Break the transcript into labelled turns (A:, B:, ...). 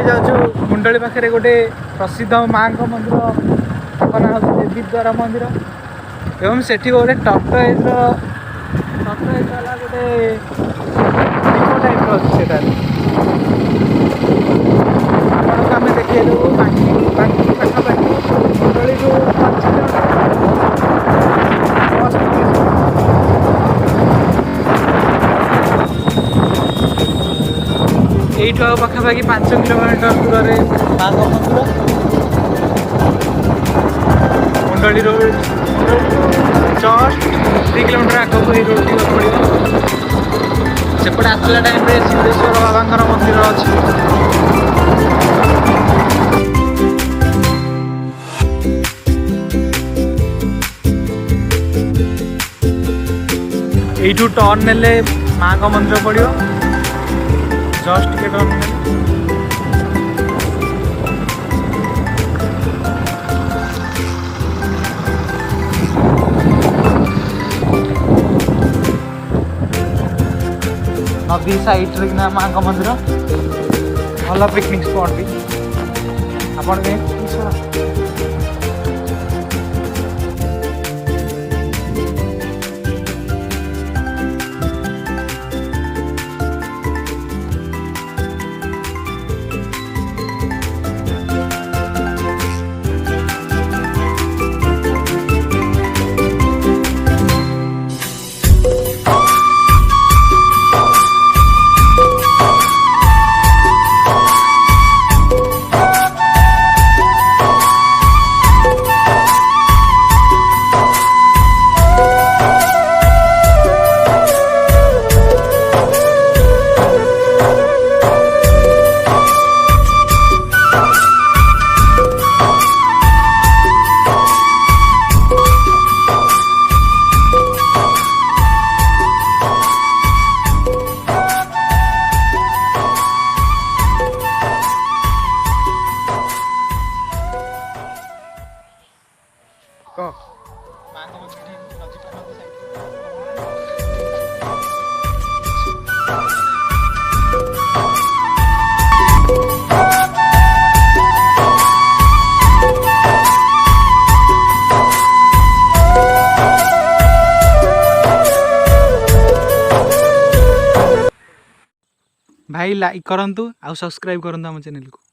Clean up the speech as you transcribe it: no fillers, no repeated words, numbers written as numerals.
A: ଏବେ ଯାଉଛୁ ମୁଣ୍ଡଳି ପାଖରେ ଗୋଟେ ପ୍ରସିଦ୍ଧ ମାଙ୍କ ମନ୍ଦିର, ତାଙ୍କ ନାଁ ହେଉଛି ଦେବୀ ଦ୍ୱାର ମନ୍ଦିର। ଏବଂ ସେଠି ଗୋଟେ ଟର୍ଟଏଜ୍ ବାଲା ଗୋଟେ ଦୀପ ଟାଇପ୍ର ଅଛି। ସେଠାରେ ଆପଣଙ୍କୁ ଆମେ ଦେଖେଇଦେବୁ ପାଖାପାଖି ମୁଣ୍ଡଳିରୁ 5 ଏଇଠୁ ଆଉ ପାଖାପାଖି 5 କିଲୋମିଟର ଦୂରରେ ମାଙ୍କ ମନ୍ଦିର। ମୁଣ୍ଡଳିରୁ ଜଷ୍ଟ 3 କିଲୋମିଟର ଆଗକୁ ଏଇ ରୋଡ଼ ଯିବାକୁ ପଡ଼ିବ। ସେପଟେ ଆସିଲା ଟାଇମ୍ରେ ସିଦ୍ଧେଶ୍ୱର ବାବାଙ୍କର ମନ୍ଦିର ଅଛି। এইଠୁ ଟର୍ନ ନେଲେ ମାଙ୍କ ମନ୍ଦିର ପଡ଼ିବ। ଜଷ୍ଟ ଟିକେ ଟର୍ନ ନେଲେ नदी साइड किना माँ मंदिर भल पिकनिक स्पॉट भी आपण भाई लाइक करंतु आ सब्सक्राइब करंतु हम चैनल को।